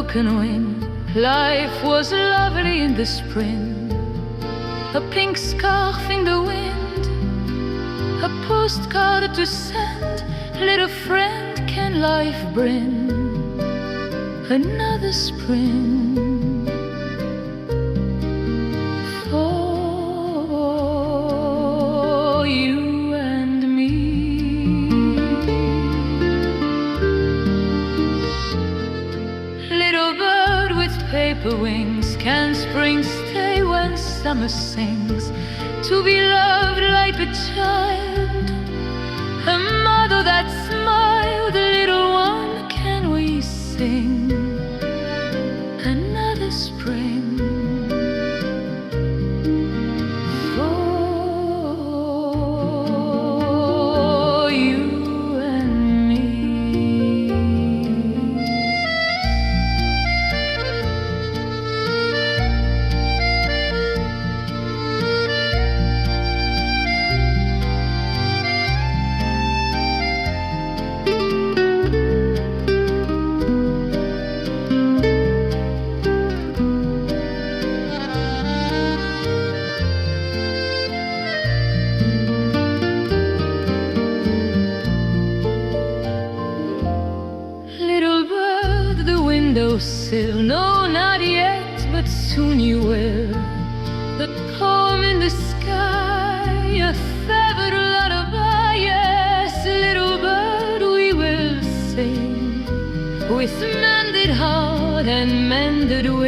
broken wing. Life was lovely in the spring, a pink scarf in the wind, a postcard to send. Little friend, can life bring another spring? For you and me. Little bird with paper wings, can spring stay when summer sings? To be loved like a child, a mother that smiled, a little one, can we sing another spring? For you and me. Windowsill, no, not yet, but soon you will. The poem in the sky, a feathered lullaby, yes, little bird, we will sing with mended heart and mended wing.